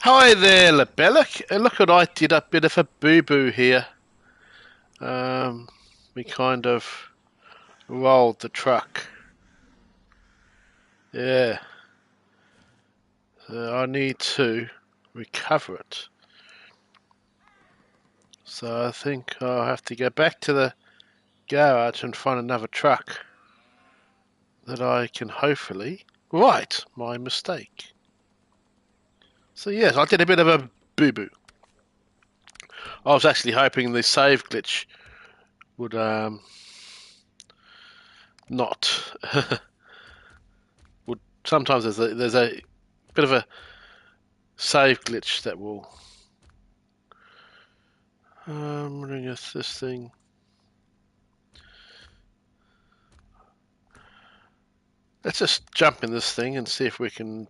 Hi there, Lebellic. Look what I did, a bit of a boo-boo here. Um, we kind of rolled the truck. Yeah, so I need to recover it. So I think I'll have to go back to the garage and find another truck that I can hopefully right my mistake. So yes, I did a bit of a boo-boo. I was actually hoping the save glitch would not would sometimes there's a bit of a save glitch that will bring us this thing. Let's just jump in this thing and see if we can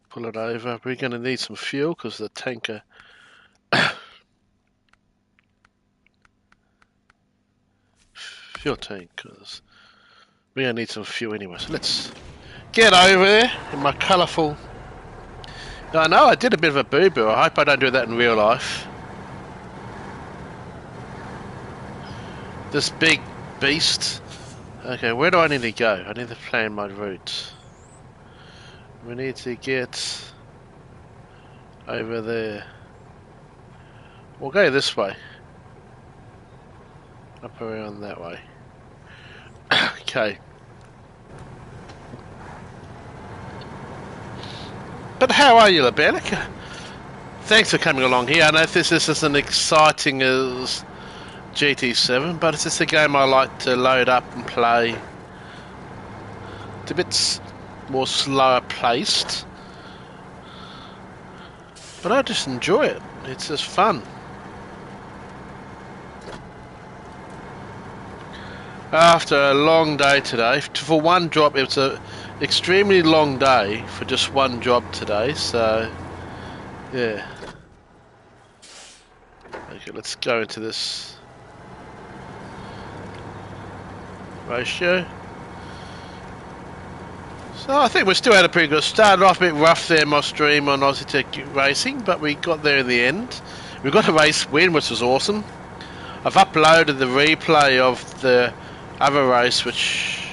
pull it over. We're going to need some fuel because the tanker fuel tank, because we're going to need some fuel anyway. So let's get over there in my colourful. I know I did a bit of a boo-boo. I hope I don't do that in real life. This big beast. Okay, where do I need to go? I need to plan my route. We need to get over there. We'll go this way. Up around that way. Okay. But how are you, Lebelic? Thanks for coming along here. I know this isn't exciting as GT7, but it's just a game I like to load up and play. It's a bit more slower paced, but I just enjoy it. It's just fun. After a long day today, for one job, it was an extremely long day for just one job today, so yeah. Okay, let's go into this ratio. So I think we still had a pretty good start. Started off a bit rough there in my stream on Aussie Tech Racing, but we got there in the end. We got a race win, which was awesome. I've uploaded the replay of the other race, which,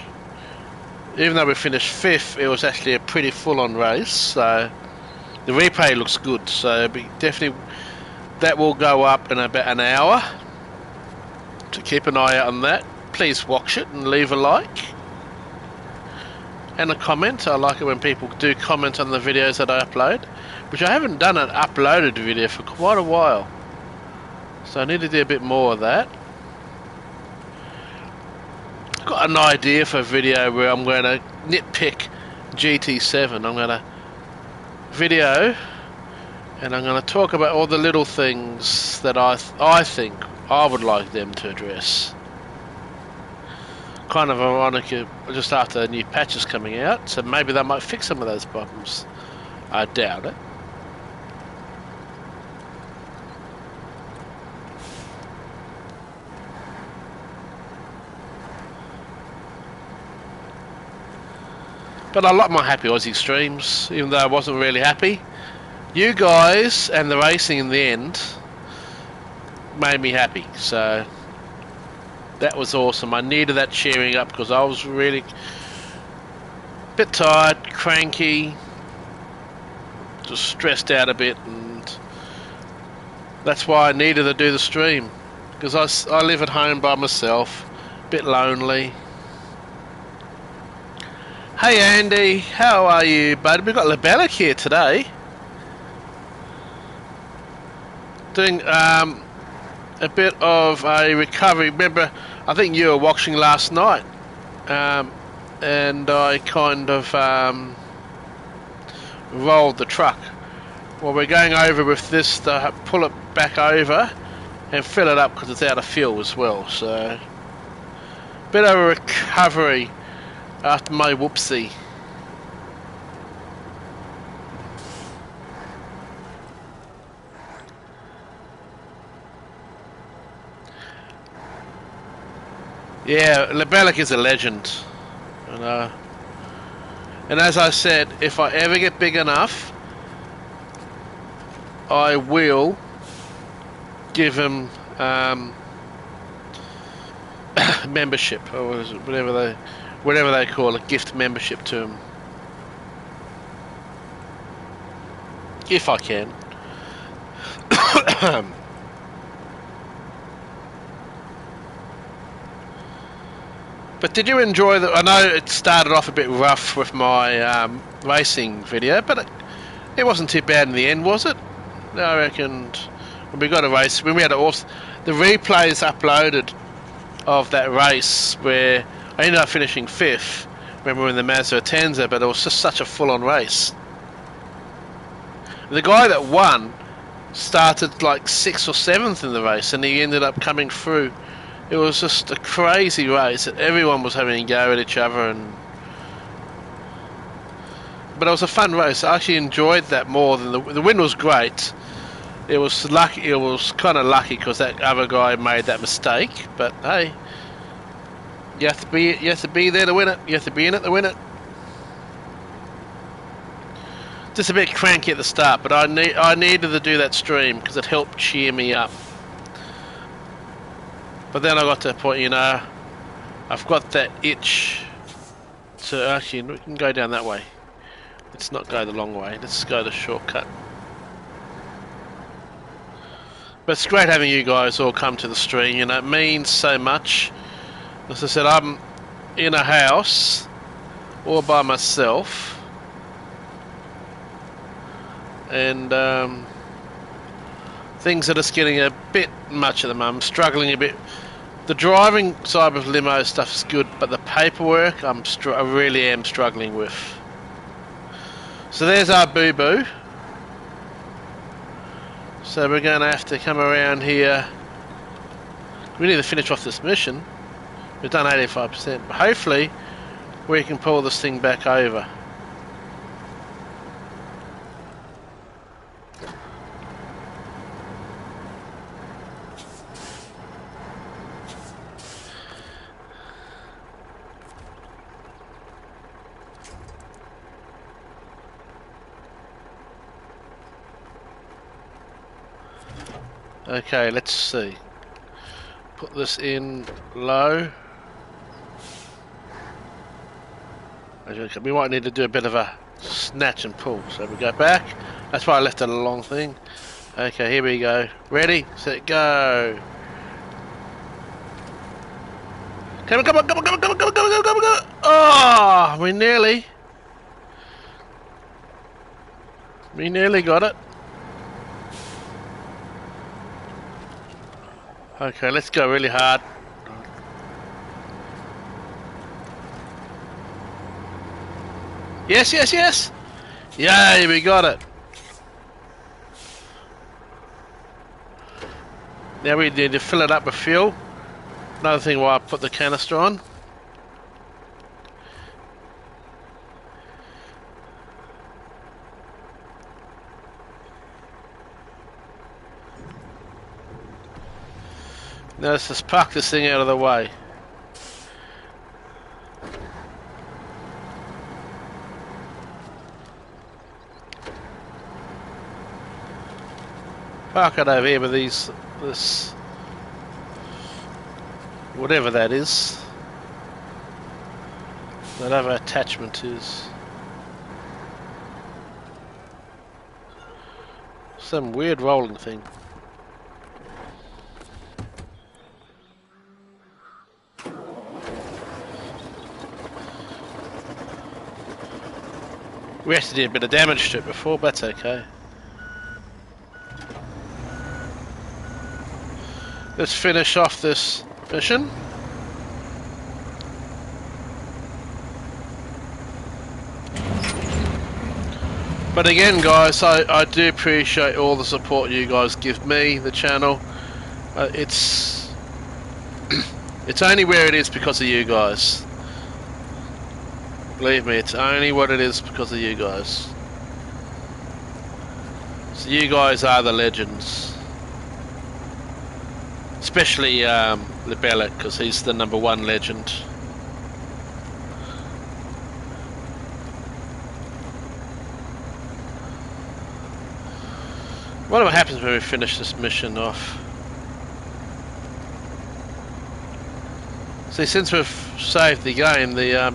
even though we finished 5th, it was actually a pretty full-on race. So the replay looks good. So definitely that will go up in about an hour. So keep an eye out on that. Please watch it and leave a like and a comment. I like it when people do comment on the videos that I upload, which I haven't done an uploaded video for quite a while. So I need to do a bit more of that. Got an idea for a video where I'm going to nitpick GT7. I'm going to video and I'm going to talk about all the little things that I think I would like them to address. Kind of ironic, just after the new patch is coming out, so maybe they might fix some of those problems. I doubt it. But I like my Happy Aussie streams, even though I wasn't really happy. You guys and the racing in the end made me happy, so that was awesome. I needed that cheering up because I was really a bit tired, cranky, just stressed out a bit, and that's why I needed to do the stream, because I live at home by myself, a bit lonely. Hey Andy, how are you, bud? We've got Lebelic here today, doing a bit of a recovery. Remember, I think you were watching last night, and I kind of rolled the truck. Well, we're going over with this to pull it back over and fill it up because it's out of fuel as well. So, bit of a recovery after my whoopsie. Yeah, Lebelic is a legend. And as I said, if I ever get big enough, I will give them membership, or whatever they call it, gift membership to them, if I can. But did you enjoy the? I know it started off a bit rough with my racing video, but it wasn't too bad in the end, was it? I reckoned when we got a race, when we had the replays uploaded of that race where I ended up finishing 5th when we were in the Mazda Atenza, but it was just such a full-on race. The guy that won started like 6th or 7th in the race, and he ended up coming through. It was just a crazy race. Everyone was having a go at each other, but it was a fun race. I actually enjoyed that more than the win was great. It was lucky. It was kind of lucky because that other guy made that mistake. But hey, you have to be there to win it. You have to be in it to win it. Just a bit cranky at the start, but I needed to do that stream because it helped cheer me up. But then I got to the point, you know, I've got that itch to actually, we can go down that way. Let's not go the long way. Let's go the shortcut. But it's great having you guys all come to the stream. You know, it means so much. As I said, I'm in a house all by myself, and things are just getting a bit much at the moment. I'm struggling a bit. The driving side of limo stuff is good, but the paperwork I really am struggling with. So there's our boo-boo. So we're going to have to come around here. We need to finish off this mission. We've done 85%, but hopefully we can pull this thing back over. Okay, let's see. Put this in low. We might need to do a bit of a snatch and pull. So we go back. That's why I left it a long thing. Okay, here we go. Ready, set, go. Come on, come on, come on, come on, come on, come on, come on, come on, come on. Oh, we nearly got it. Okay, let's go really hard. Yes, yes, yes! Yay, we got it! Now we need to fill it up with fuel. Another thing why I put the canister on. Now let's just park this thing out of the way. Park it over here with this, whatever that is. That other attachment is. Some weird rolling thing. We actually did a bit of damage to it before, but that's okay. Let's finish off this mission. But again, guys, I do appreciate all the support you guys give me, the channel. It's only where it is because of you guys. Believe me, it's only what it is because of you guys. So you guys are the legends. Especially Libella, because he's the #1 legend. Wonder what happens when we finish this mission off. See, since we've saved the game, the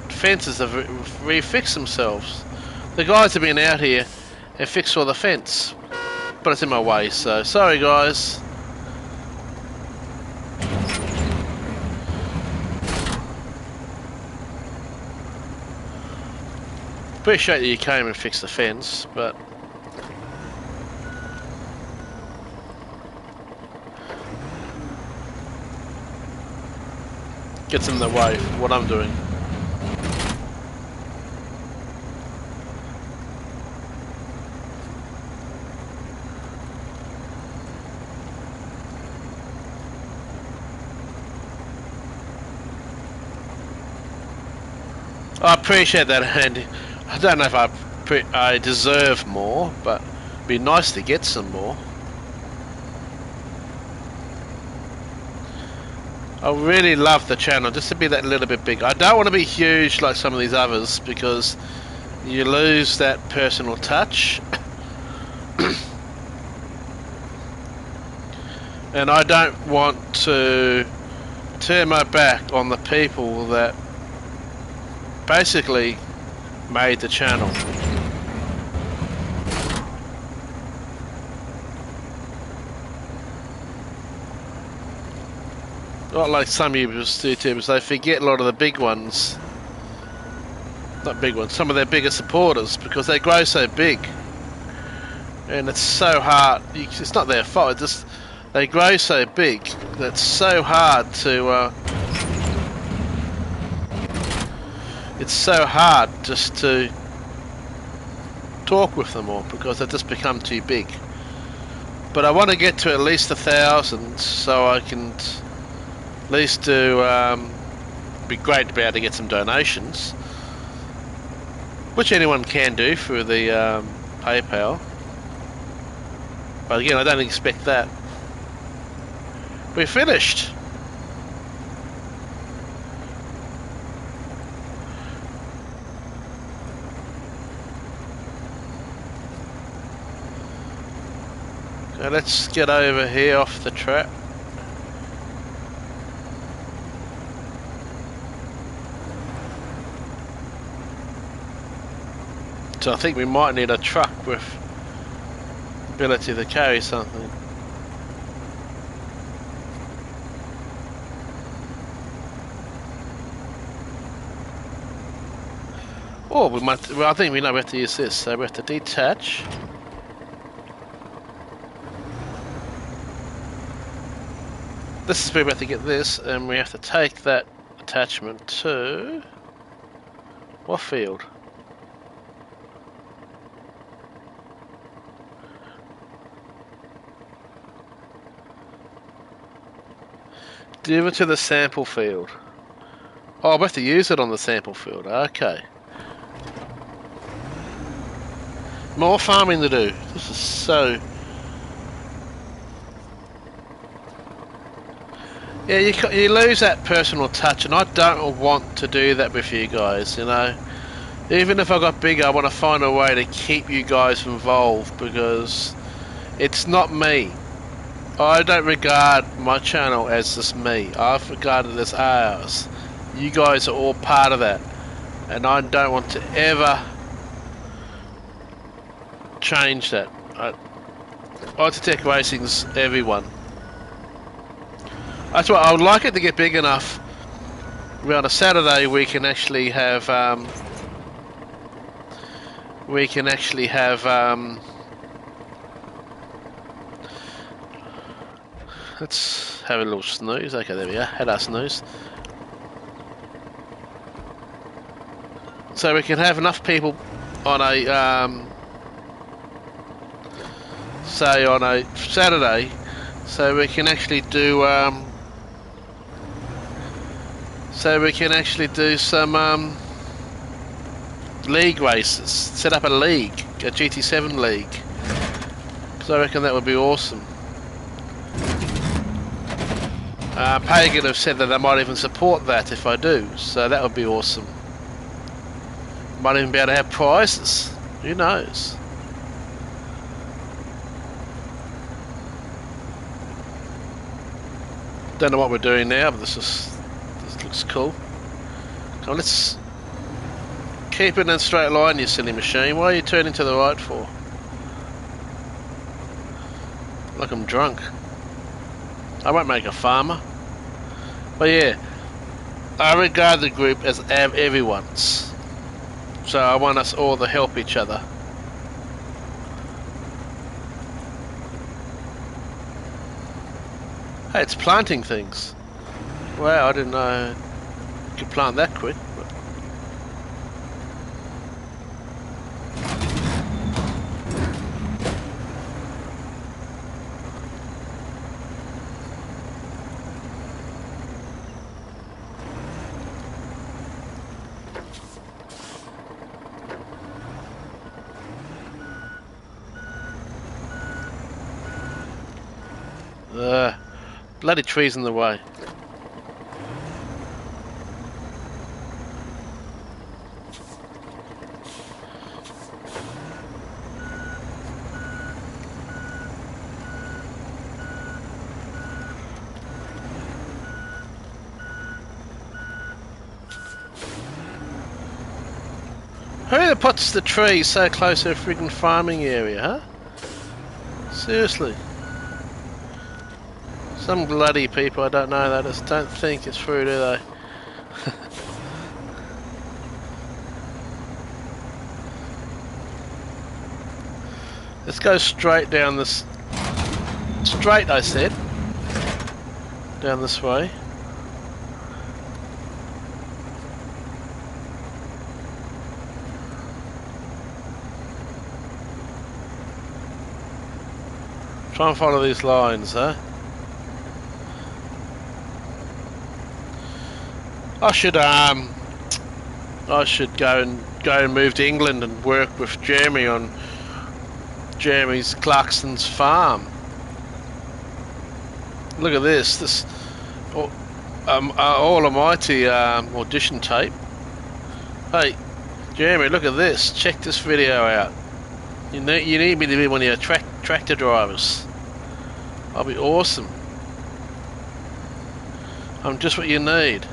fences have refixed themselves. The guys have been out here and fixed all the fence, but it's in my way, so sorry guys. Appreciate that you came and fixed the fence, but gets in the way of what I'm doing. I appreciate that, Andy. I don't know if I deserve more, but it'd be nice to get some more. I really love the channel, just to be that little bit big. I don't want to be huge like some of these others, because you lose that personal touch. And I don't want to turn my back on the people that basically made the channel. Not like some YouTubers, they forget a lot of the big ones. Not big ones, some of their bigger supporters, because they grow so big. And it's so hard, it's not their fault, it's just they grow so big that it's so hard to it's so hard just to talk with them all, because they just become too big. But I want to get to at least 1,000, so I can at least do be great to be able to get some donations, which anyone can do through the PayPal. But again, I don't expect that. We're finished. So let's get over here off the track. So I think we might need a truck with ability to carry something. Oh, we might. Well, I think we know we have to use this. So we have to detach. This is where we have to get this, and we have to take that attachment to what field? Deliver to the sample field. Oh, we have to use it on the sample field. Okay. More farming to do. This is so... Yeah, you lose that personal touch, and I don't want to do that with you guys, you know. Even if I got bigger, I want to find a way to keep you guys involved, because it's not me. I don't regard my channel as just me. I've regarded it as ours. You guys are all part of that, and I don't want to ever change that. Autotech Racing's everyone. That's why I would like it to get big enough where on a Saturday we can actually have let's have a little snooze. Okay, there we go. Had our snooze. So we can have enough people on a say on a Saturday, so we can actually do some league races. Set up a league, a GT7 league. So I reckon that would be awesome. Pagan have said that they might even support that if I do, so that would be awesome. Might even be able to have prizes. Who knows? Don't know what we're doing now, but this looks cool. Come on, let's keep it in a straight line, you silly machine. Why are you turning to the right for? Like I'm drunk. I won't make a farmer. But yeah, I regard the group as everyone's. So I want us all to help each other. Hey, it's planting things. Wow, I didn't know you could plant that quick. Bloody trees in the way. Who puts the trees so close to a friggin' farming area, huh? Seriously. Some bloody people I don't know, they just don't think it's through, do they? Let's go straight down this... Straight, I said. Down this way. Try and follow these lines, huh? I should go and move to England and work with Jeremy on Jeremy's Clarkson's farm. Look at this almighty audition tape. Hey, Jeremy, look at this. Check this video out. You need me to be one of your tractor drivers. I'll be awesome. I'm just what you need.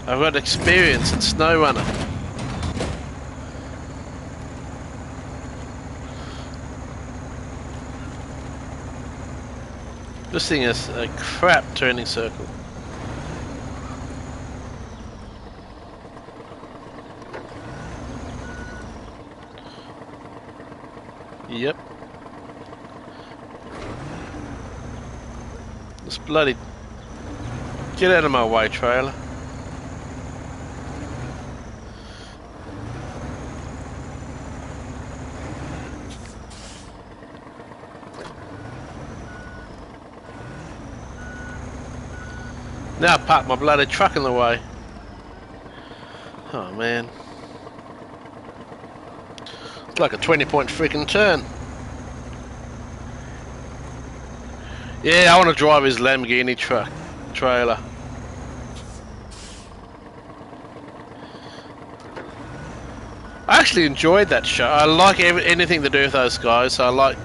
I've got experience in Snowrunner. This thing is a crap turning circle. Yep. This bloody... Get out of my way, trailer. Now I parked my bloody truck in the way. Oh man. It's like a 20-point freaking turn. Yeah, I want to drive his Lamborghini truck trailer. I actually enjoyed that show. I like anything to do with those guys. I like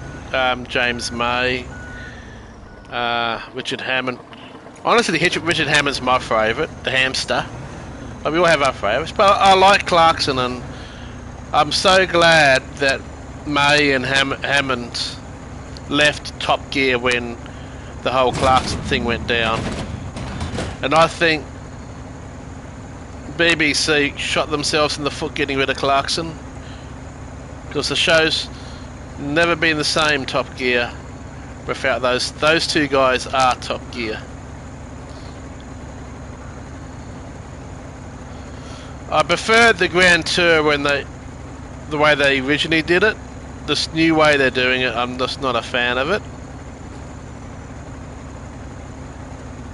James May, Richard Hammond. Honestly, Richard Hammond's my favourite, the hamster. But we all have our favourites. But I like Clarkson, and I'm so glad that May and Hammond left Top Gear when the whole Clarkson thing went down. And I think BBC shot themselves in the foot getting rid of Clarkson, because the show's never been the same, Top Gear, without those two guys are Top Gear. I preferred the Grand Tour when the way they originally did it. This new way they're doing it, I'm just not a fan of it.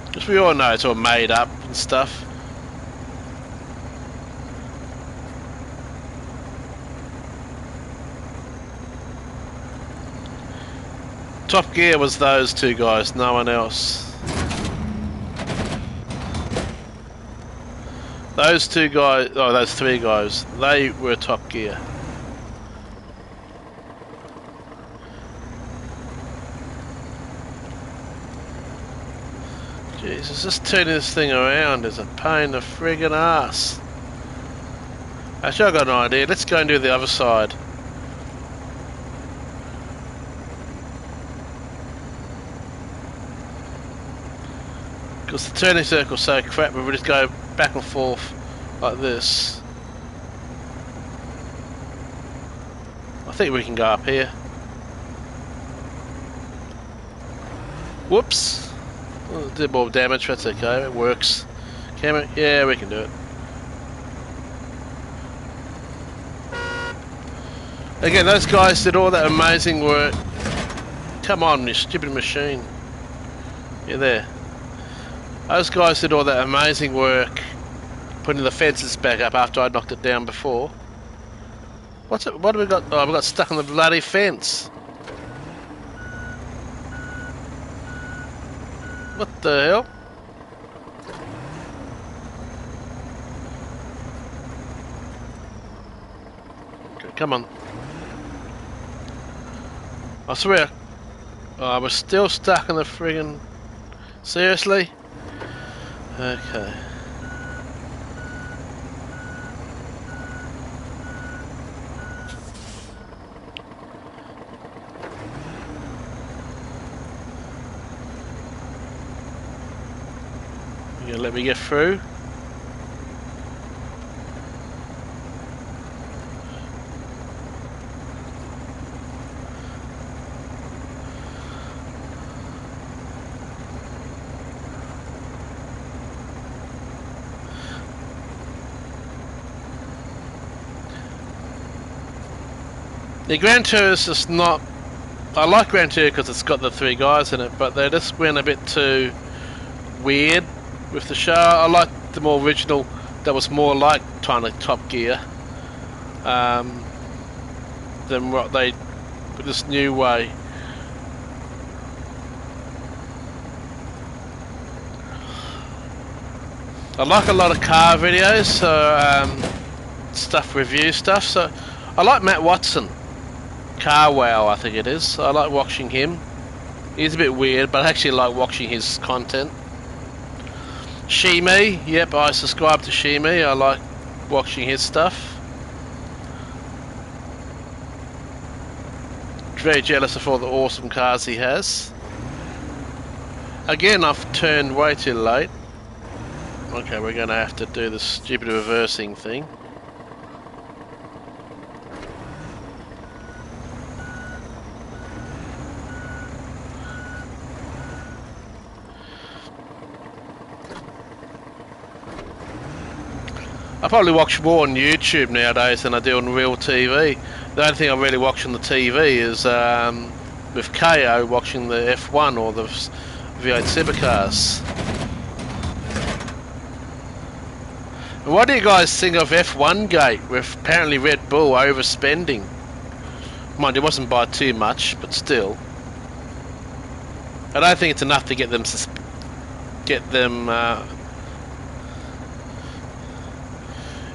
Because we all know it's all made up and stuff. Top Gear was those two guys, no one else. Those two guys, oh, those three guys, they were Top Gear. Jesus, just turning this thing around is a pain in the friggin' ass. Actually, I've got an idea. Let's go and do the other side. Because the turning circle's so crap, we just go back and forth like this. I think we can go up here. Whoops. Oh, did more damage, that's okay, it works. Can we? Yeah, we can do it. Again, those guys did all that amazing work. Come on, you stupid machine. You're there. Those guys did all that amazing work putting the fences back up after I knocked it down before. What's it? What have we got? Oh, we got stuck on the bloody fence. What the hell? Okay, come on. I swear. Oh, we're still stuck in the friggin'... Seriously? Okay. You gonna let me get through? The Grand Tour is just not... I like Grand Tour because it's got the 3 guys in it, but they just went a bit too weird with the show. I like the more original, that was more like trying to Top Gear than what they... this new way. I like a lot of car videos, so review stuff, so I like Matt Watson. Car Wow, I think it is. I like watching him. He's a bit weird, but I actually like watching his content. Shimi, yep, I subscribe to Shimi. I like watching his stuff. Very jealous of all the awesome cars he has. Again, I've turned way too late. Okay, we're going to have to do this stupid reversing thing. I probably watch more on YouTube nowadays than I do on real TV. The only thing I really watch on the TV is with KO watching the F1 or the V8 Supercars. And what do you guys think of F1 Gate with apparently Red Bull overspending? Mind, it wasn't by too much, but still. I don't think it's enough to get them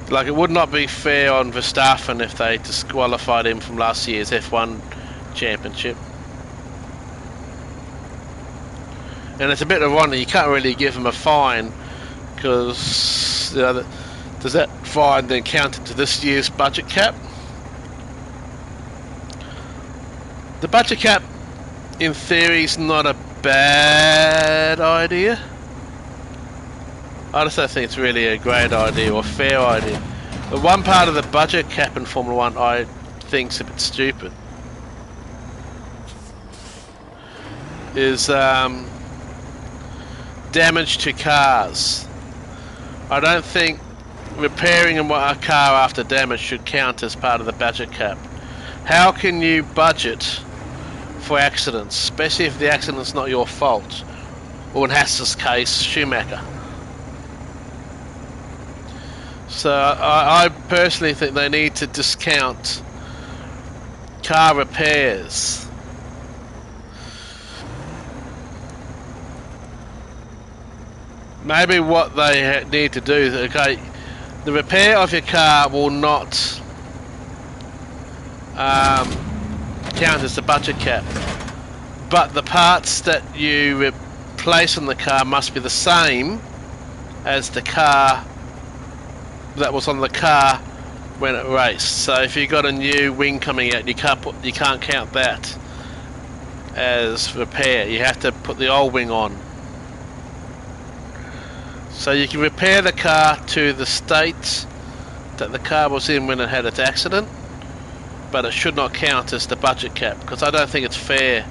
like, it would not be fair on Verstappen if they disqualified him from last year's F1 championship. And it's a bit ironic, you can't really give him a fine because, you know, does that fine then count into this year's budget cap? The budget cap, in theory, is not a bad idea. I just don't think it's really a great idea or a fair idea. But one part of the budget cap in Formula 1 I think's a bit stupid is damage to cars. I don't think repairing a car after damage should count as part of the budget cap. How can you budget for accidents, especially if the accident's not your fault? Or in Haas's case, Schumacher. So I personally think they need to discount car repairs. Maybe what they need to do is, okay, the repair of your car will not count as the budget cap, but the parts that you place on the car must be the same as the car that was on the car when it raced. So if you got a new wing coming out, you can't count that as repair. You have to put the old wing on. So you can repair the car to the state that the car was in when it had its accident, but it should not count as the budget cap, because I don't think it's fair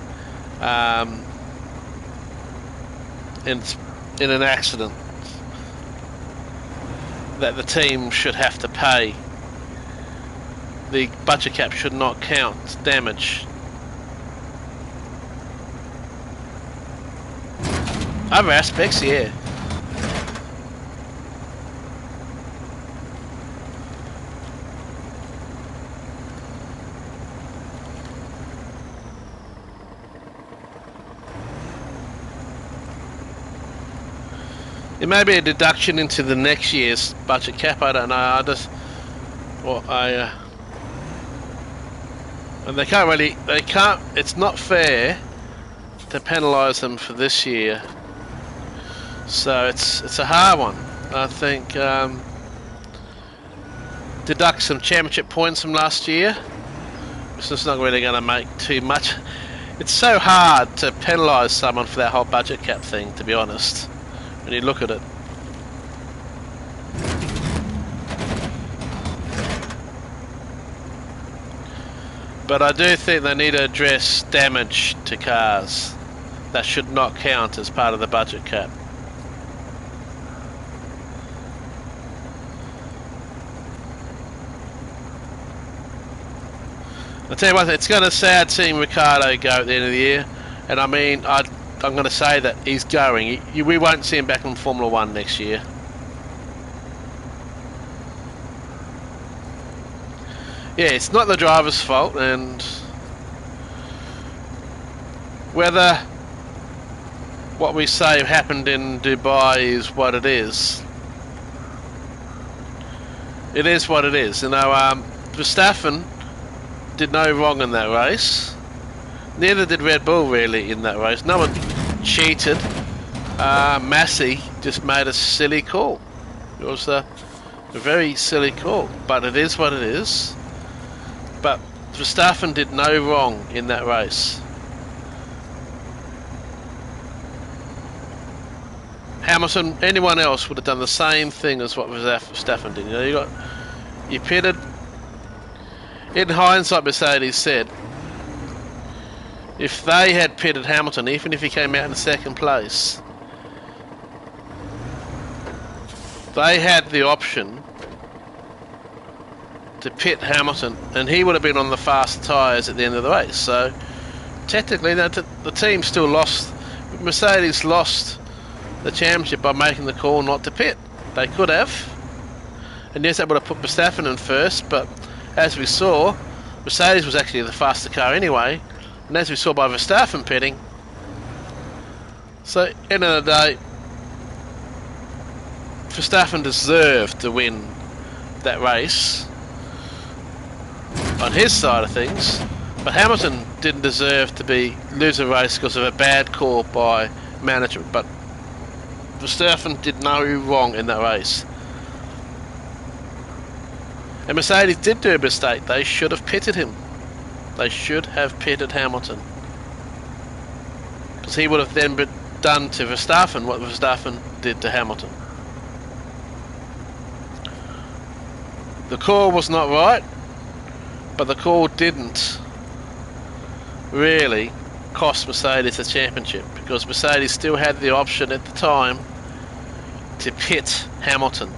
in an accident that the team should have to pay. The budget cap should not count damage. Other aspects, yeah. It may be a deduction into the next year's budget cap, I don't know. And it's not fair to penalise them for this year. So it's a hard one. I think deduct some championship points from last year. It's just not really going to make too much. It's so hard to penalise someone for that whole budget cap thing, to be honest, when you look at it. But I do think they need to address damage to cars. That should not count as part of the budget cap. I'll tell you what, it's going to sad seeing Ricciardo go at the end of the year. And I mean, I'm going to say that he's going. We won't see him back in Formula 1 next year. Yeah, it's not the driver's fault, and whether what we say happened in Dubai is what it is. It is what it is. You know, Verstappen did no wrong in that race. Neither did Red Bull really in that race. No one cheated. Massey just made a silly call. It was a very silly call, but it is what it is. But Verstappen did no wrong in that race. Hamilton, anyone else would have done the same thing as what Verstappen did. You know, you pitted. In hindsight, Mercedes said, if they had pitted Hamilton, even if he came out in second place, they had the option to pit Hamilton, and he would have been on the fast tyres at the end of the race. So technically, the team still lost. Mercedes lost the championship by making the call not to pit. They could have, and yes, that would have put Verstappen in first. But as we saw, Mercedes was actually the faster car anyway, and as we saw by Verstappen pitting. So end of the day, Verstappen deserved to win that race on his side of things, but Hamilton didn't deserve to lose a race because of a bad call by management. But Verstappen did no wrong in that race, and Mercedes did do a mistake. They should have pitted him. They should have pitted Hamilton, because he would have then done to Verstappen what Verstappen did to Hamilton. The call was not right, but the call didn't really cost Mercedes the championship, because Mercedes still had the option at the time to pit Hamilton.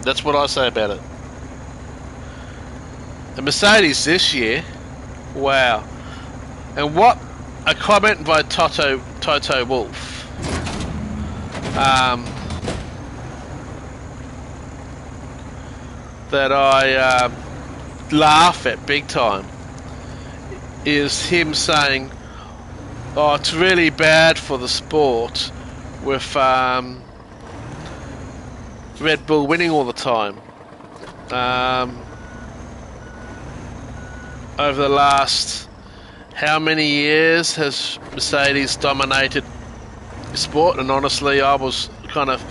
That's what I say about it. The Mercedes this year, wow. And what a comment by Toto Wolff. That I laugh at big time is him saying, oh, it's really bad for the sport with Red Bull winning all the time. Over the last how many years has Mercedes dominated sport, and honestly, I was kind of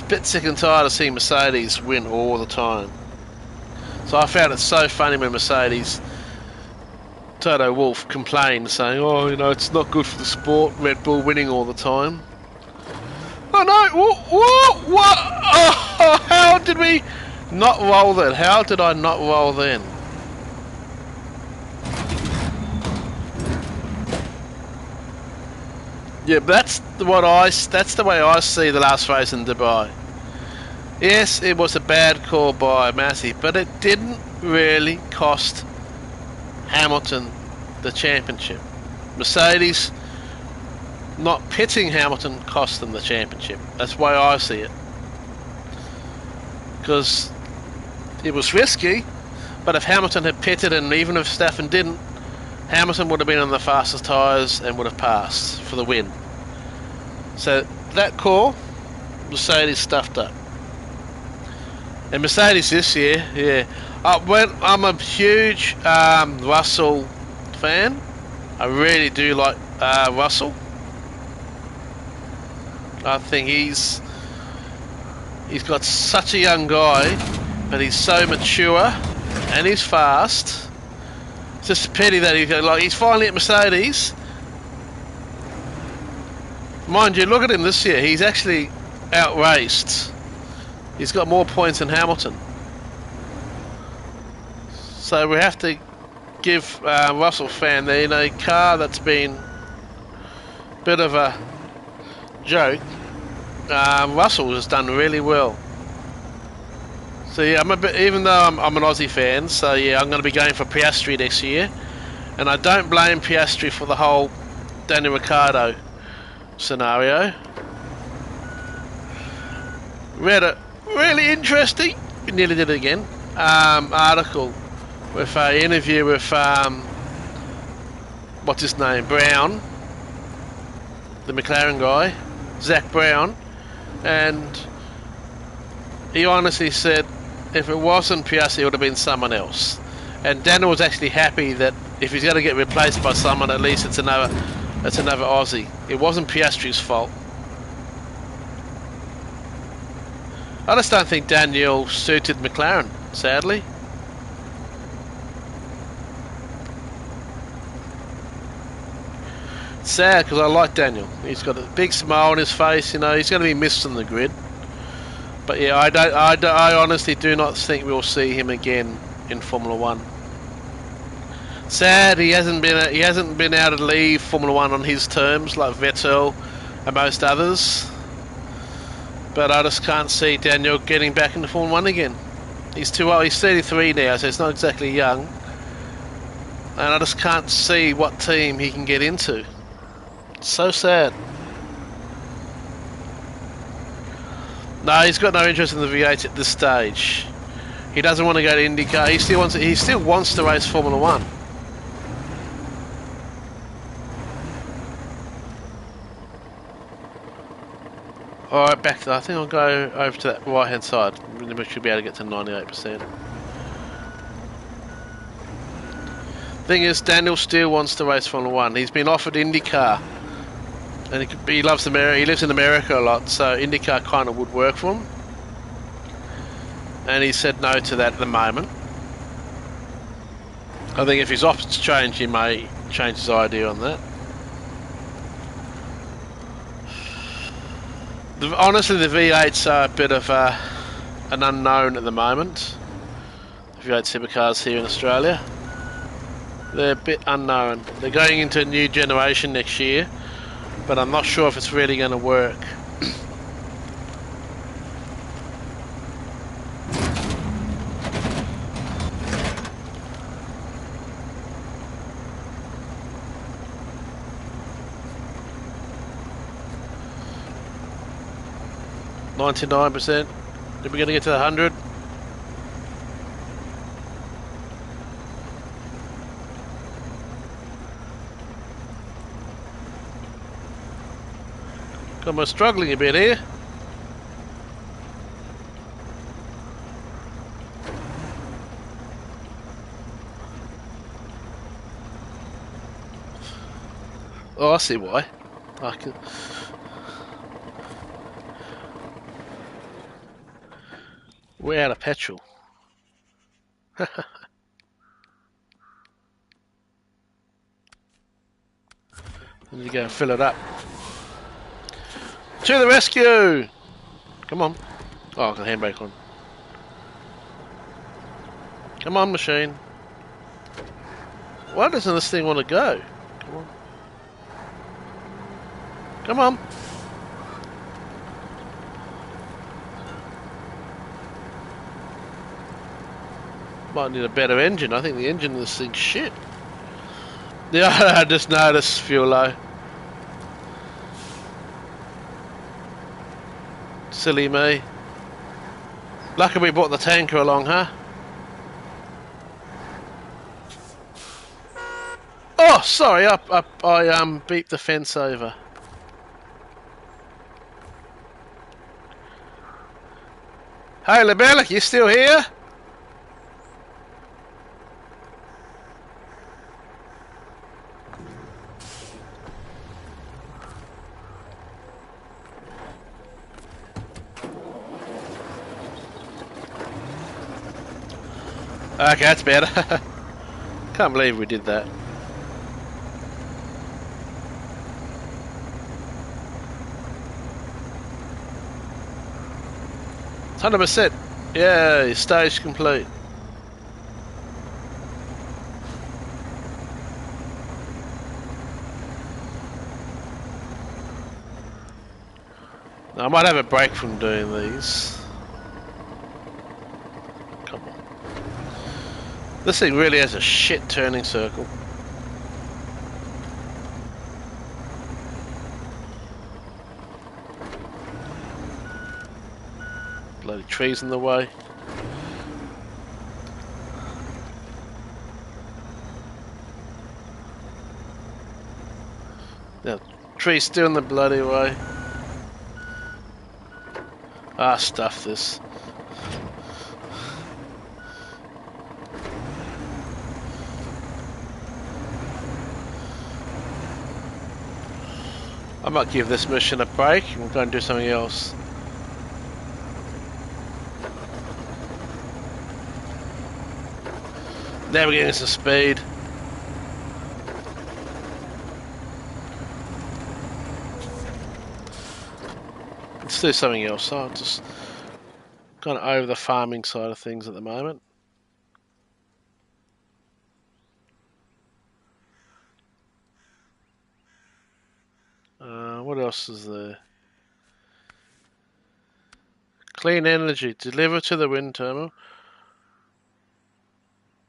a bit sick and tired of seeing Mercedes win all the time. So I found it so funny when Mercedes, Toto Wolff, complained, saying, "Oh, you know, it's not good for the sport, Red Bull winning all the time." Oh no! What? Oh, how did we not roll then? How did I not roll then? Yeah, that's the way I see the last race in Dubai. Yes, it was a bad call by Massey, but it didn't really cost Hamilton the championship. Mercedes not pitting Hamilton cost them the championship. That's the way I see it. Because it was risky, but if Hamilton had pitted, and even if Verstappen didn't, Hamilton would have been on the fastest tyres and would have passed for the win. So that call, Mercedes stuffed up. And Mercedes this year, yeah, I'm a huge Russell fan. I really do like Russell. I think he's got such a young guy, but he's so mature and he's fast. It's just a pity that he's finally at Mercedes. Mind you, look at him this year. He's actually outraced. He's got more points than Hamilton. So we have to give Russell fan there, a car that's been a bit of a joke. Russell has done really well. So yeah, I'm a bit, even though I'm an Aussie fan, so yeah, I'm going to be going for Piastri next year, and I don't blame Piastri for the whole Daniel Ricciardo scenario. Read a really interesting, we nearly did it again, article with an interview with what's his name, Brown, the McLaren guy, Zach Brown, and he honestly said if it wasn't Piastri, it would have been someone else. And Daniel was actually happy that if he's going to get replaced by someone, at least it's another Aussie. It wasn't Piastri's fault. I just don't think Daniel suited McLaren, sadly. Sad, because I like Daniel. He's got a big smile on his face, he's going to be missed on the grid. But yeah, I honestly do not think we'll see him again in Formula 1. Sad he hasn't been able to leave Formula 1 on his terms like Vettel and most others. But I just can't see Daniel getting back into Formula 1 again. He's too old. He's 33 now, so he's not exactly young. And I just can't see what team he can get into. It's so sad. No, he's got no interest in the V8 at this stage. He doesn't want to go to IndyCar. He still wants to race Formula 1. Alright, back to, I think I'll go over to that right hand side. We should be able to get to 98%. Thing is, Daniel still wants to race Formula 1. He's been offered IndyCar. And he loves America. He lives in America a lot, so IndyCar kind of would work for him. And he said no to that at the moment. I think if his offers change, he may change his idea on that. Honestly, the V8s are a bit of an unknown at the moment. The V8 supercars here in Australia. They're a bit unknown. They're going into a new generation next year, but I'm not sure if it's really going to work. %. Are we going to get to the 100? God, we're struggling a bit here. Oh, I see why. We're out of petrol. Need to go and fill it up. To the rescue! Come on. Oh, I've got the handbrake on. Come on, machine. Why doesn't this thing want to go? Come on. Come on. Might need a better engine. I think the engine of this thing's shit. Yeah, I just noticed fuel low. Silly me. Lucky we brought the tanker along, huh? Oh, sorry, I beeped the fence over. Hey, Lebellic, you still here? Okay, that's better. Can't believe we did that. It's 100%. Yeah, stage complete. I might have a break from doing these. Come on. This thing really has a shit turning circle. Bloody trees in the way. Now, trees still in the bloody way. Ah, stuff this. I might give this mission a break and we'll go and do something else. Now we're getting some speed. Let's do something else. I'll just kind of over the farming side of things at the moment. What else is there? Clean energy. Deliver to the wind terminal.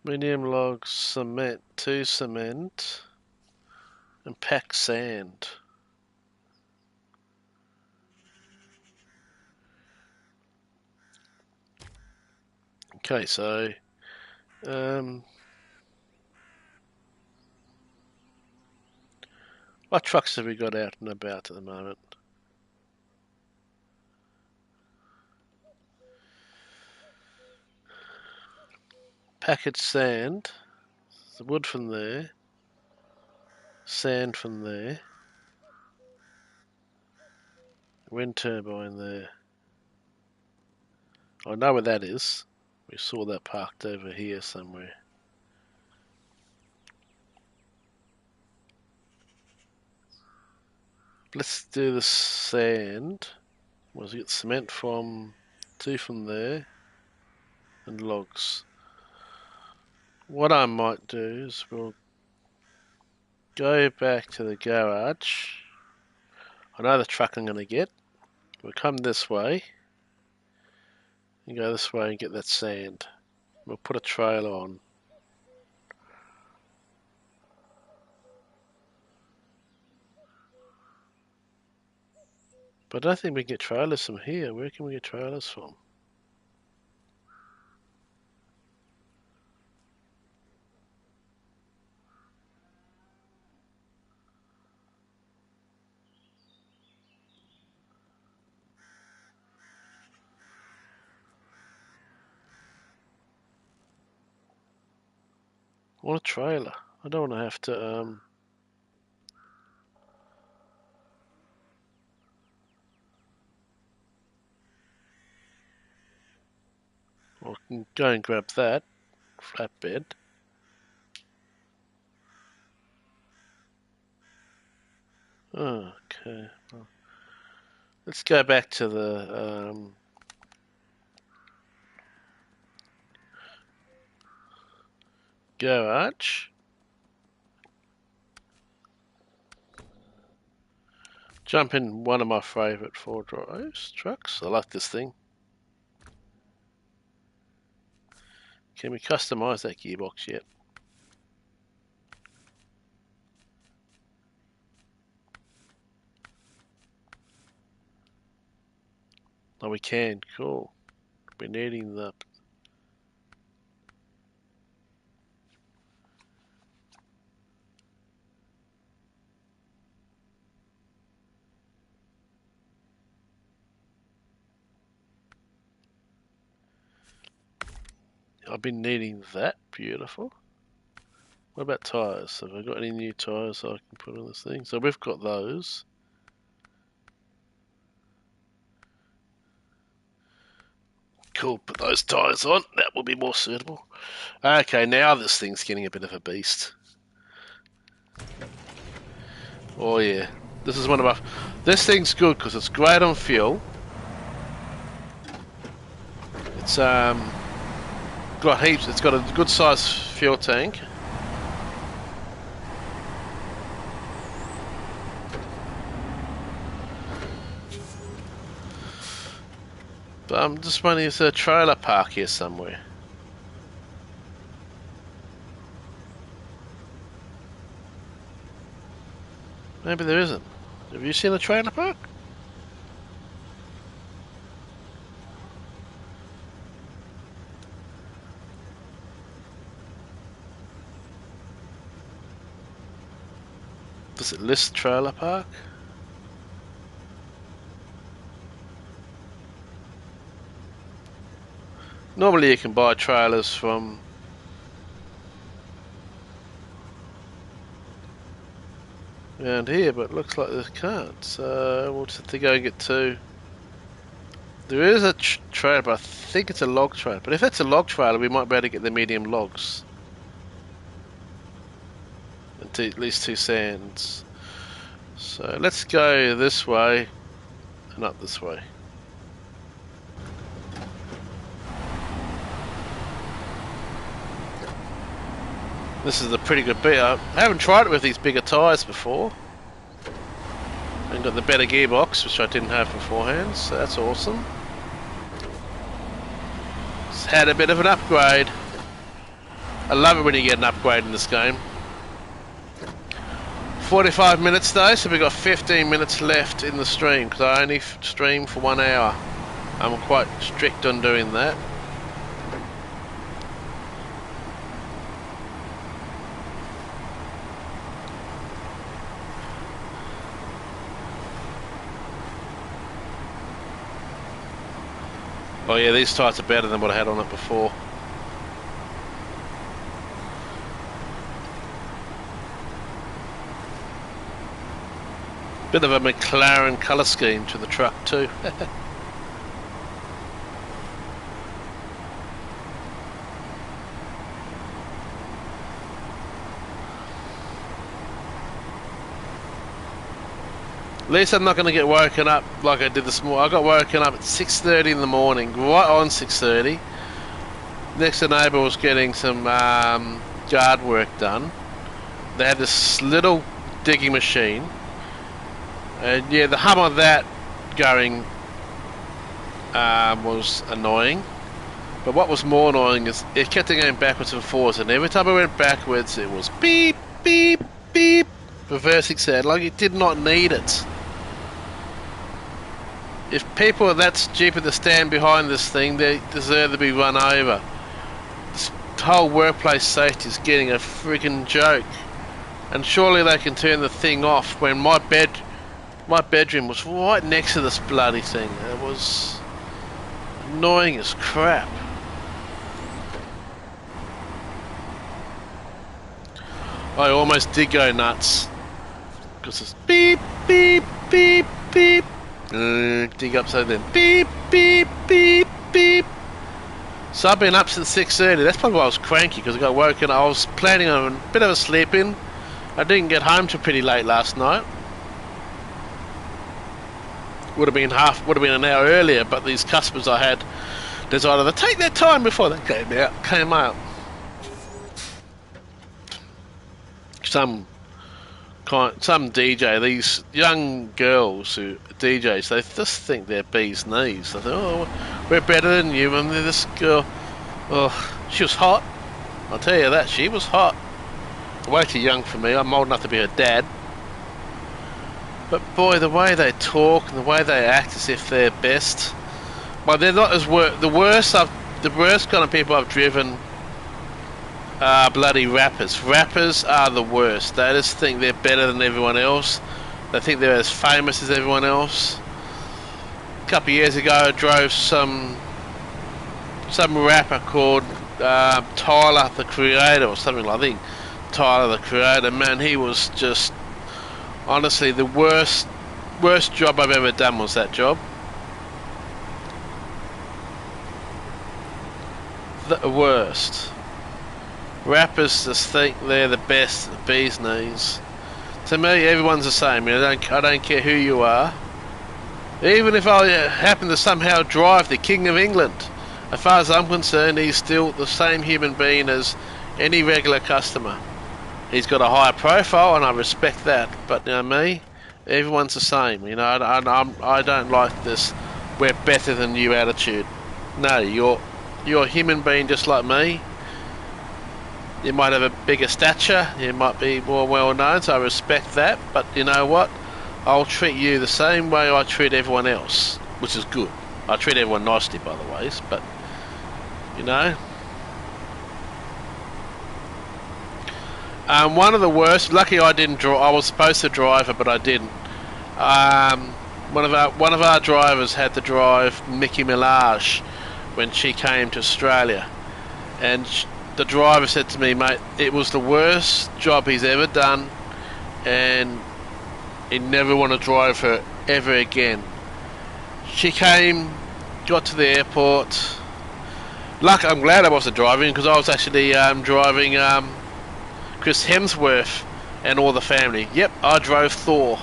Medium logs, cement, 2 cement, and pack sand. Okay, so what trucks have we got out and about at the moment? Packaged sand, the wood from there, sand from there, wind turbine there. I know where that is. We saw that parked over here somewhere. Let's do the sand. Was it cement from 2 from there and logs. What I might do is we'll go back to the garage. I know the truck I'm going to get. We'll come this way and go this way and get that sand. We'll put a trailer on. But I don't think we can get trailers from here. Where can we get trailers from? I want a trailer. I don't want to have to I can go and grab that flatbed. Okay. Well, let's go back to the garage. Jump in one of my favourite 4-drives trucks. I like this thing. Can we customise that gearbox yet? Oh, we can. Cool. We're needing the... I've been needing that. Beautiful. What about tyres? Have I got any new tyres I can put on this thing? So we've got those. Cool, put those tyres on. That will be more suitable. Okay, now this thing's getting a bit of a beast. Oh yeah. This is one of my... This thing's good because it's great on fuel. It's got heaps. It's got a good sized fuel tank. But I'm just wondering if there's a trailer park here somewhere. Maybe there isn't. Have you seen a trailer park? Does it list trailer park? Normally you can buy trailers from around here, but it looks like they can't. So we'll just have to go and get two. There is a trailer, but I think it's a log trailer. But if it's a log trailer, we might be able to get the medium logs. And at least 2 sands. So let's go this way and up this way. This is a pretty good bit. I haven't tried it with these bigger tyres before. And got the better gearbox, which I didn't have beforehand, so that's awesome. It's had a bit of an upgrade. I love it when you get an upgrade in this game. 45 minutes though, so we've got 15 minutes left in the stream, because I only stream for 1 hour. I'm quite strict on doing that. Oh yeah, these tyres are better than what I had on it before. Bit of a McLaren colour scheme to the truck too. At least I'm not going to get woken up like I did this morning. I got woken up at 6:30 in the morning, right on 6:30. Next door neighbour was getting some yard work done. They had this little digging machine, and yeah, the hum of that going was annoying. But what was more annoying is it kept on going backwards and forwards, and every time I went backwards, it was beep, beep, beep, reversing sound, like it did not need it. If people are that stupid to stand behind this thing, they deserve to be run over. This whole workplace safety is getting a freaking joke. And surely they can turn the thing off when my bedroom was right next to this bloody thing. It was annoying as crap. I almost did go nuts. Because it's beep, beep, beep, beep. Dig up so then beep, beep, beep, beep. So I've been up since 6:30. That's probably why I was cranky, because I got woken. I was planning on a bit of a sleep in. I didn't get home till pretty late last night. Would have been an hour earlier, but these customers I had decided to take their time before they came out. Some DJ, these young girls who DJs, they just think they're bee's knees. They think, oh, we're better than you. And this girl, oh, she was hot. I'll tell you that, she was hot. Way too young for me. I'm old enough to be her dad. But boy, the way they talk and the way they act as if they're best. But they're not as the worst kind of people I've driven are bloody rappers. Rappers are the worst. They just think they're better than everyone else. They think they're as famous as everyone else. A couple of years ago, I drove some rapper called Tyler the Creator or something like that. I think Tyler the Creator, man, he was just honestly the worst job I've ever done was that job. The worst. Rappers just think they're the best, the bee's knees. To me, everyone's the same. You know, I don't care who you are. Even if I happen to somehow drive the King of England, as far as I'm concerned, he's still the same human being as any regular customer. He's got a higher profile, and I respect that. But you know me, everyone's the same. You know, I don't like this "we're better than you" attitude. No, you're a human being just like me. You might have a bigger stature, you might be more well known, so I respect that. But you know what? I'll treat you the same way I treat everyone else, which is good. I treat everyone nicely, by the way. But you know. One of the worst. Lucky I didn't drive. I was supposed to drive her, but I didn't. One of our drivers had to drive Nicki Minaj when she came to Australia, and the driver said to me, "Mate, it was the worst job he's ever done, and he never want to drive her ever again." She came, got to the airport. I'm glad I wasn't driving, because I was actually driving Chris Hemsworth and all the family. Yep, I drove Thor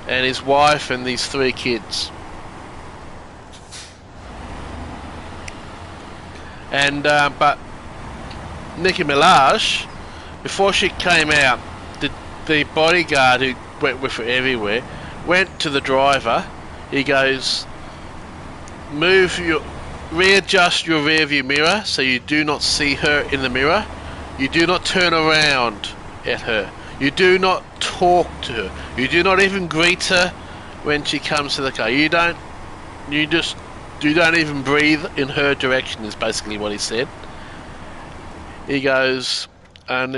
and his wife and these 3 kids. And but Nicki Minaj, before she came out, the bodyguard who went with her everywhere went to the driver. He goes, readjust your rear view mirror so you do not see her in the mirror. You do not turn around at her. You do not talk to her. You do not even greet her when she comes to the car. You don't even breathe in her direction, is basically what he said. He goes, and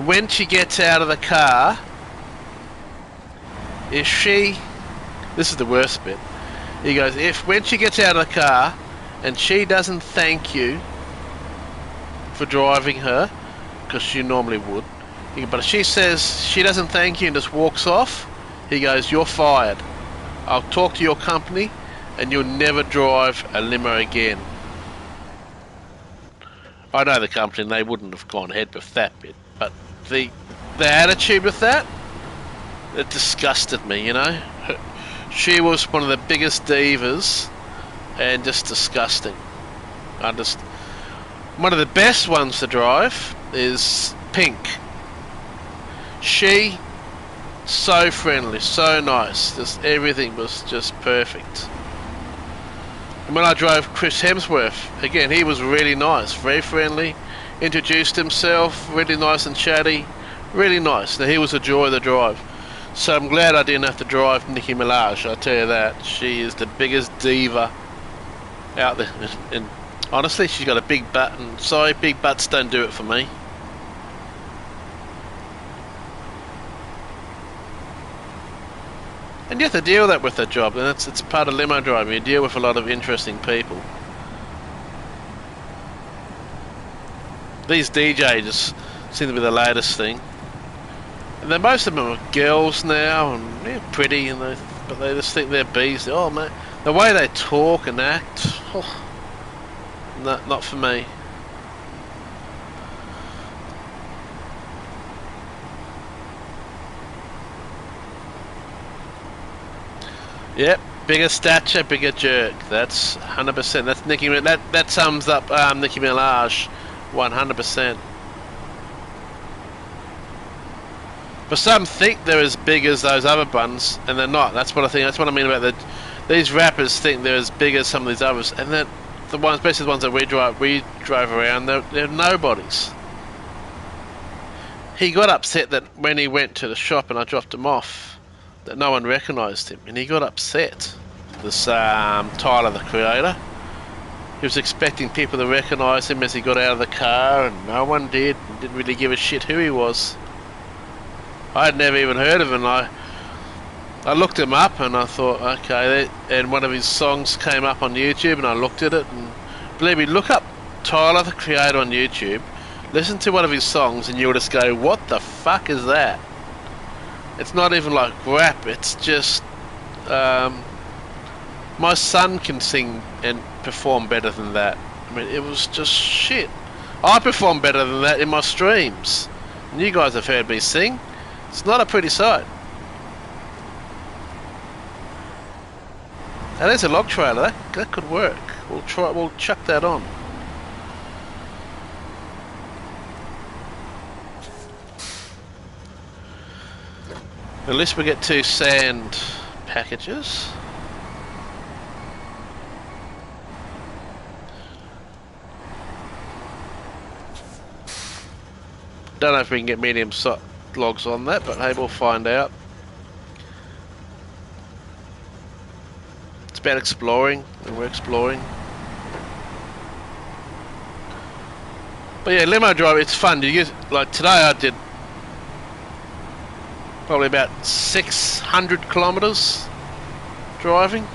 when she gets out of the car, this is the worst bit. He goes, when she gets out of the car and she doesn't thank you for driving her, because she normally would, but if she says she doesn't thank you and just walks off, he goes, "You're fired. I'll talk to your company and you'll never drive a limo again." I know the company and they wouldn't have gone ahead with that bit, but the attitude with that, it disgusted me, you know. She was one of the biggest divas and just disgusting. One of the best ones to drive is Pink. She, so friendly, so nice, just everything was just perfect. And when I drove Chris Hemsworth, again, he was really nice, very friendly, introduced himself, really nice and chatty, really nice. Now, he was a joy to drive. So I'm glad I didn't have to drive Nicki Minaj, I'll tell you that. She is the biggest diva out there. And honestly, she's got a big butt, and sorry, big butts don't do it for me. And you have to deal with that with that job, and it's part of limo driving. You deal with a lot of interesting people. These DJs seem to be the latest thing. And then most of them are girls now, and they're pretty, and but they just think they're bees. Oh man, the way they talk and act, oh, no, not for me. Yep, bigger stature, bigger jerk. That's 100%. That's Nicki. That sums up Nicki Minaj, 100%. But some think they're as big as those other buns, and they're not. That's what I think. That's what I mean about these rappers think they're as big as some of these others, and that the ones, especially the ones that we drove around, they're nobodies. He got upset that when he went to the shop and I dropped him off, that no one recognised him, and he got upset. This Tyler, the creator, he was expecting people to recognise him as he got out of the car, and no one did. He didn't really give a shit who he was. I had never even heard of him. I looked him up and I thought, okay, and one of his songs came up on YouTube and I looked at it, and believe me, look up Tyler the Creator on YouTube, listen to one of his songs and you'll just go, what the fuck is that? It's not even like rap, it's just, my son can sing and perform better than that. I mean, it was just shit. I perform better than that in my streams. And you guys have heard me sing. It's not a pretty sight. And there's a log trailer. That could work. We'll chuck that on. At least we get 2 sand packages. Don't know if we can get medium logs on that, but hey, we'll find out. It's about exploring, and we're exploring. But yeah, limo drive, it's fun. Like today I did probably about 600 kilometers driving.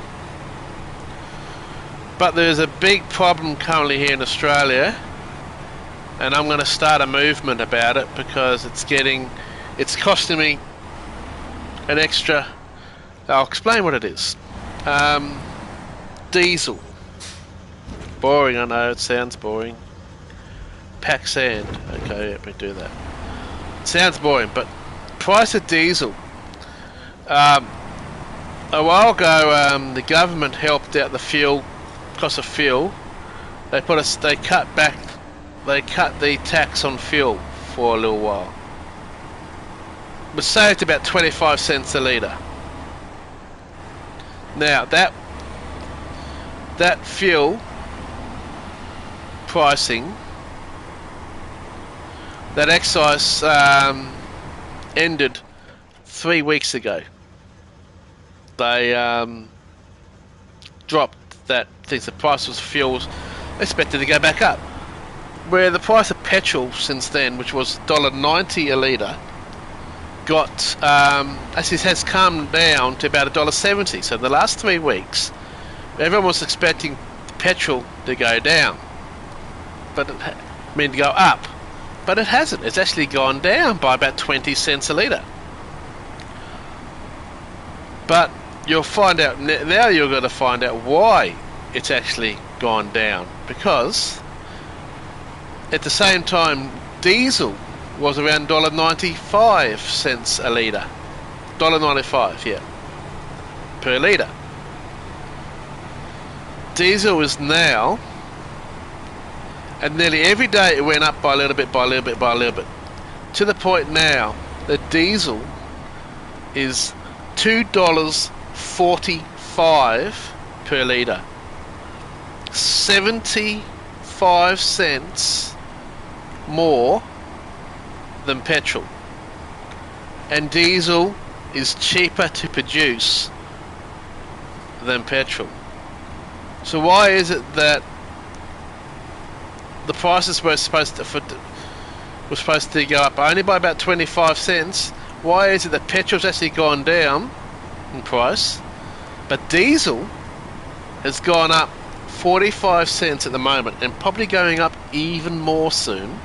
But there's a big problem currently here in Australia, and I'm going to start a movement about it because it's costing me an extra. I'll explain what it is. Diesel. Boring, I know, it sounds boring. Pack sand. Okay, let me do that. Sounds boring, but price of diesel. A while ago, the government helped out the cost of fuel. They cut the tax on fuel for a little while. But saved about 25 cents a litre. Now that fuel pricing, that excise ended 3 weeks ago. They dropped that thing. The price of fuel was expected to go back up. Where the price of petrol since then, which was $1.90 a litre, has come down to about $1.70. So in the last 3 weeks, everyone was expecting petrol to go down, to go up, but it hasn't. It's actually gone down by about 20 cents a litre. But you'll find out now. You're going to find out why it's actually gone down, because at the same time, diesel was around $1.95 a litre. $1.95, yeah, per litre. Diesel is now, and nearly every day it went up by a little bit, to the point now that diesel is $2.45 per litre. 75 cents more than petrol, and diesel is cheaper to produce than petrol. So why is it that the prices were supposed to go up only by about 25 cents? Why is it that petrol's actually gone down in price, but diesel has gone up 45 cents at the moment, and probably going up even more soon?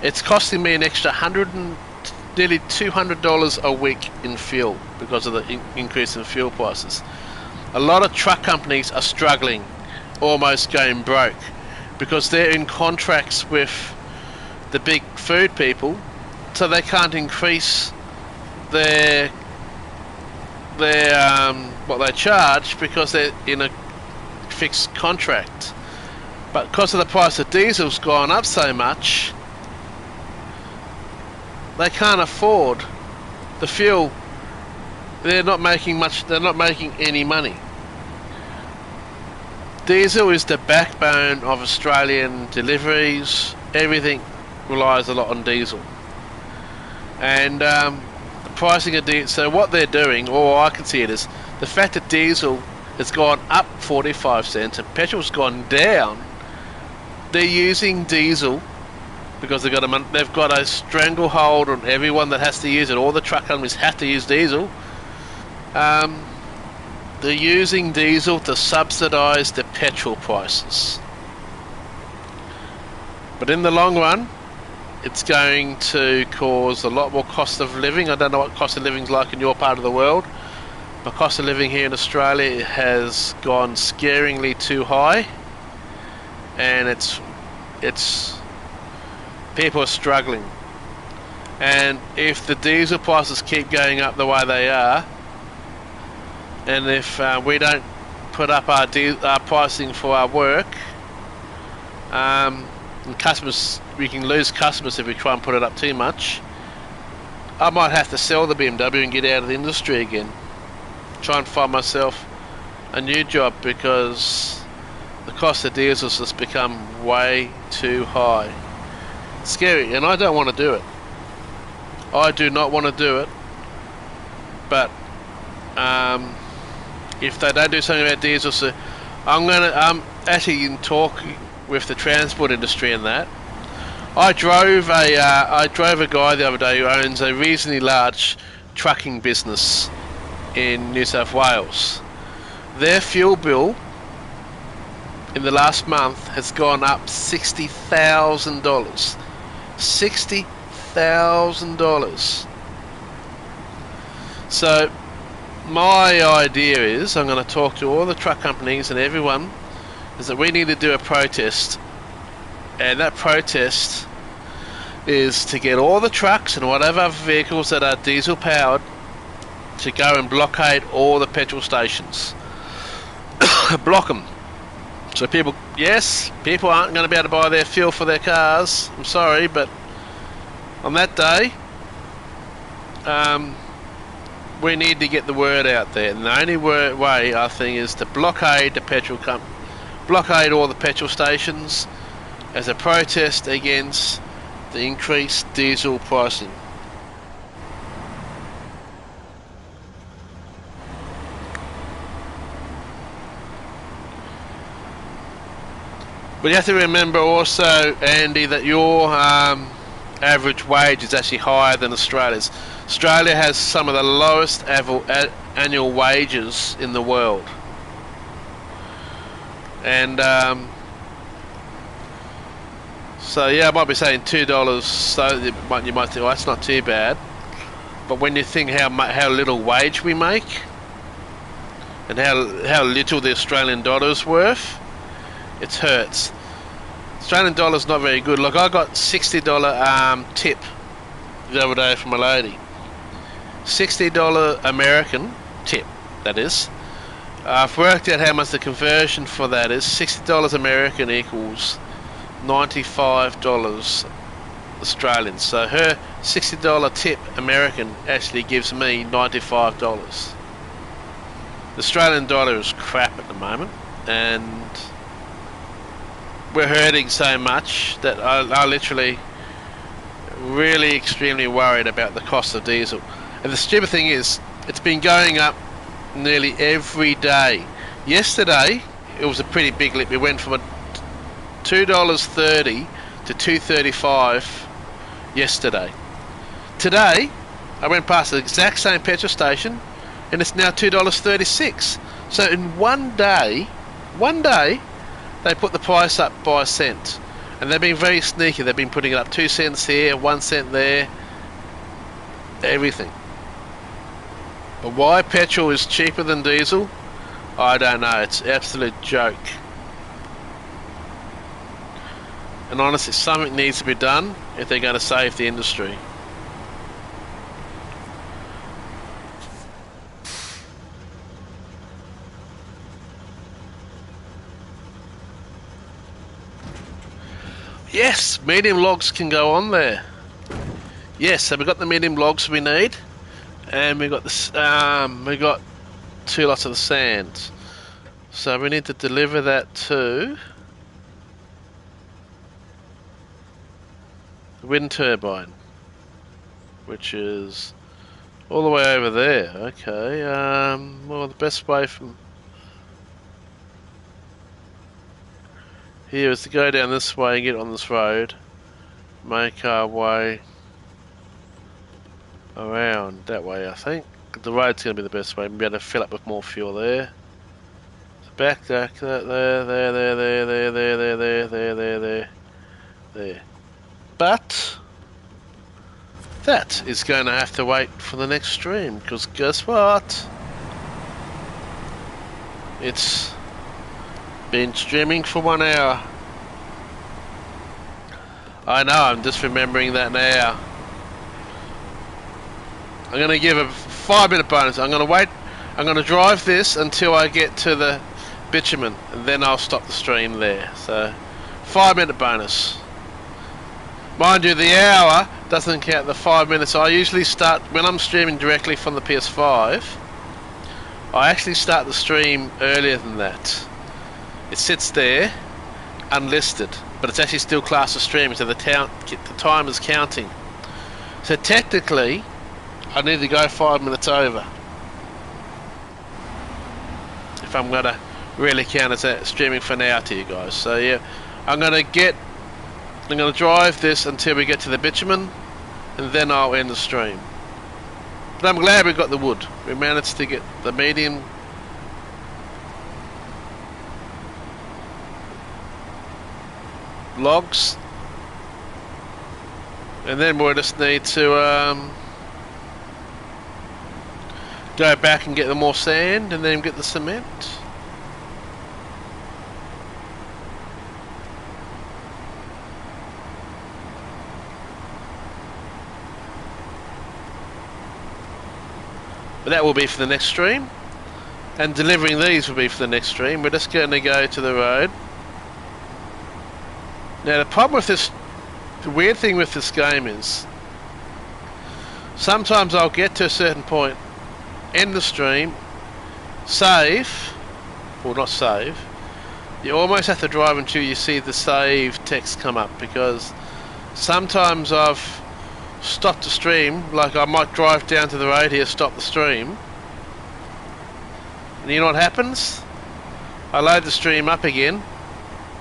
It's costing me an extra nearly $200 a week in fuel because of the increase in fuel prices. A lot of truck companies are struggling, almost going broke, because they're in contracts with the big food people, so they can't increase their what they charge because they're in a fixed contract. But because of the price of diesel's gone up so much, they can't afford the fuel. They're not making much. They're not making any money. Diesel is the backbone of Australian deliveries. Everything relies a lot on diesel, and the pricing of diesel. So what they're doing, or I can see it, is the fact that diesel has gone up 45 cents and petrol's gone down. They're using diesel because they've got a stranglehold on everyone that has to use it. All the truck companies have to use diesel. They're using diesel to subsidise the petrol prices. But in the long run, it's going to cause a lot more cost of living. I don't know what cost of living is like in your part of the world. The cost of living here in Australia has gone scaringly too high, and it's people are struggling. And if the diesel prices keep going up the way they are, and if we don't put up our pricing for our work, and customers, we can lose customers if we try and put it up too much. I might have to sell the BMW and get out of the industry again. Try and find myself a new job because the cost of diesel has become way too high. It's scary, and I don't want to do it. I do not want to do it. But if they don't do something about diesel, so I'm actually in talk with the transport industry and that. I drove a guy the other day who owns a reasonably large trucking business in New South Wales. Their fuel bill in the last month has gone up $60,000. $60,000. So my idea is, I'm going to talk to all the truck companies and everyone, is that we need to do a protest, and that protest is to get all the trucks and whatever vehicles that are diesel powered to go and blockade all the petrol stations. Block them. So people aren't going to be able to buy their fuel for their cars. I'm sorry, but on that day, we need to get the word out there, and the only way I think is to blockade the blockade all the petrol stations as a protest against the increased diesel pricing. But you have to remember also, Andy, that your average wage is actually higher than Australia's. Australia has some of the lowest annual wages in the world. And so yeah, I might be saying $2, so you might think, well, that's not too bad. But when you think how little wage we make and how little the Australian dollar's worth, it hurts. Australian dollar's not very good. Look, I got $60 tip the other day from a lady. $60 American tip, that is. I've worked out how much the conversion for that is. $60 American equals $95 Australian. So her $60 tip American actually gives me $95. The Australian dollar is crap at the moment, and we're hurting so much that I literally really extremely worried about the cost of diesel. And the stupid thing is, it's been going up nearly every day. Yesterday it was a pretty big leap. It went from $2.30 to $2.35 yesterday. Today I went past the exact same petrol station and it's now $2.36. So in one day they put the price up by a cent, and they've been very sneaky. They've been putting it up 2 cents here, 1 cent there. Everything. But why petrol is cheaper than diesel, I don't know. It's an absolute joke. And honestly, something needs to be done if they're going to save the industry. Yes, medium logs can go on there. Yes, so we've got the medium logs we need, and we got this. We got 2 lots of the sand. So we need to deliver that to the wind turbine, which is all the way over there. Okay. Well, the best way from here is to go down this way and get on this road, make our way around that way. I think the road's going to be the best way. We'll be able to fill up with more fuel there. So back there, there. But that is going to have to wait for the next stream, because guess what? It's been streaming for 1 hour. I know, I'm just remembering that now. I'm going to give a 5-minute bonus. I'm going to wait. I'm going to drive this until I get to the bitumen, and then I'll stop the stream there. So, 5-minute bonus. Mind you, the hour doesn't count the 5 minutes. I usually start, when I'm streaming directly from the PS5, I actually start the stream earlier than that. It sits there, unlisted, but it's actually still classed as streaming, so the time is counting. So technically, I need to go 5 minutes over if I'm going to really count as streaming for now to you guys. So yeah, I'm going to drive this until we get to the bitumen, and then I'll end the stream. But I'm glad we got the wood. We managed to get the medium logs, and then we'll just need to go back and get the more sand, and then get the cement. But that will be for the next stream, and delivering these will be for the next stream. We're just going to go to the road. Now the problem with this, the weird thing with this game is, sometimes I'll get to a certain point, end the stream, save, or not save, you almost have to drive until you see the save text come up, because sometimes I've stopped the stream, like I might drive down to the road here, stop the stream, and you know what happens? I load the stream up again,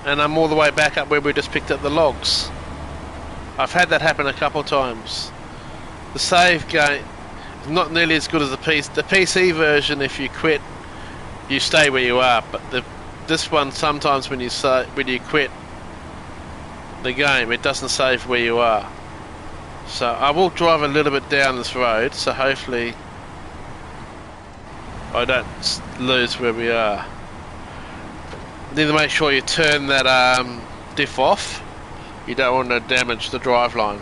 and I'm all the way back up where we just picked up the logs. I've had that happen a couple of times. The save game is not nearly as good as the PC version. If you quit, you stay where you are, but this one, sometimes when you quit the game, it doesn't save where you are. So I will drive a little bit down this road, so hopefully I don't lose where we are. Need to make sure you turn that diff off. You don't want to damage the driveline.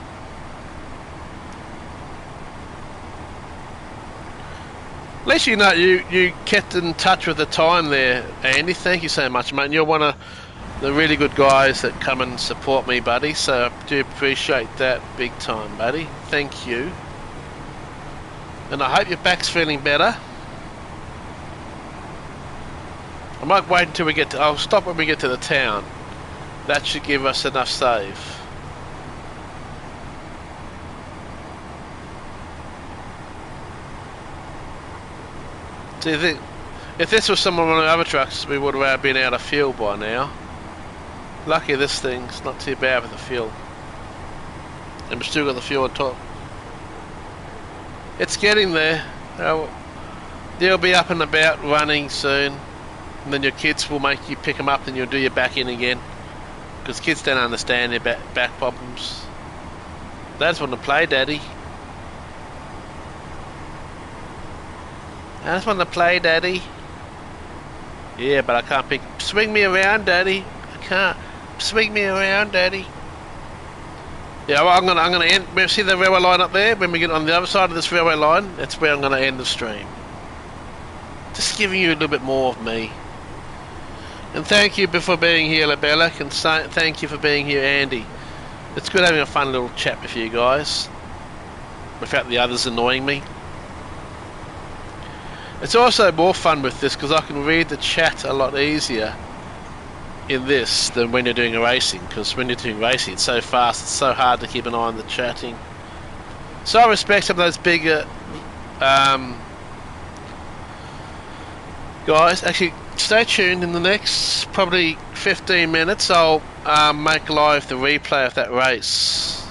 At least you know you kept in touch with the time there, Andy. Thank you so much, mate. You're one of the really good guys that come and support me, buddy. So I do appreciate that big time, buddy. Thank you. And I hope your back's feeling better. I might wait until we get to... I'll stop when we get to the town. That should give us enough save. So you think, if this was some of the other trucks, we would have been out of fuel by now. Lucky this thing's not too bad with the fuel. And we've still got the fuel on top. It's getting there. They'll be up and about running soon. And then your kids will make you pick them up, and you'll do your back in again. Because kids don't understand their back problems. They just want to play, Daddy. I just want to play, Daddy. Yeah, but I can't pick. Swing me around, Daddy. I can't. Swing me around, Daddy. Yeah, well, I'm gonna end. See the railway line up there? When we get on the other side of this railway line, that's where I'm gonna end the stream. Just giving you a little bit more of me. And thank you for being here, Labella, and thank you for being here, Andy. It's good having a fun little chat with you guys, without the others annoying me. It's also more fun with this because I can read the chat a lot easier in this than when you're doing a racing, because when you're doing racing it's so fast, it's so hard to keep an eye on the chatting. So I respect some of those bigger guys. Actually, stay tuned. In the next probably 15 minutes I'll make live the replay of that race.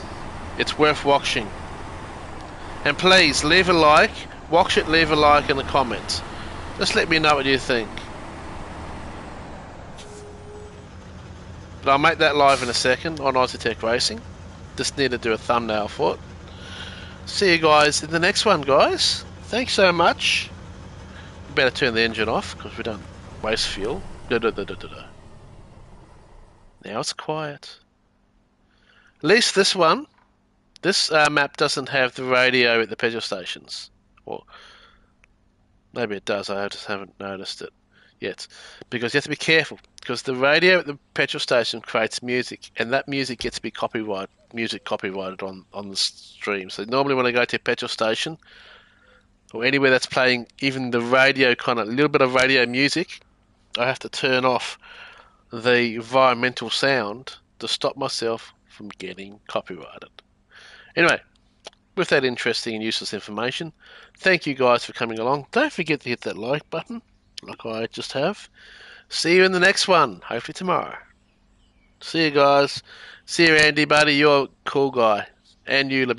It's worth watching, and please leave a like. Watch it, leave a like and a comment. Just let me know what you think. But I'll make that live in a second on Aussie Tech Racing. Just need to do a thumbnail for it. See you guys in the next one, guys. Thanks so much. Better turn the engine off because we don't waste fuel. Now it's quiet. At least this one, this map doesn't have the radio at the petrol stations. Or maybe it does, I just haven't noticed it yet. Because you have to be careful, because the radio at the petrol station creates music, and that music gets to be copyrighted on the stream. So normally when I go to a petrol station, or anywhere that's playing even the radio kind of little bit of radio music, I have to turn off the environmental sound to stop myself from getting copyrighted. Anyway, with that interesting and useless information, thank you guys for coming along. Don't forget to hit that like button, like I just have. See you in the next one, hopefully tomorrow. See you guys. See you, Andy, buddy. You're a cool guy. And you, LeBear.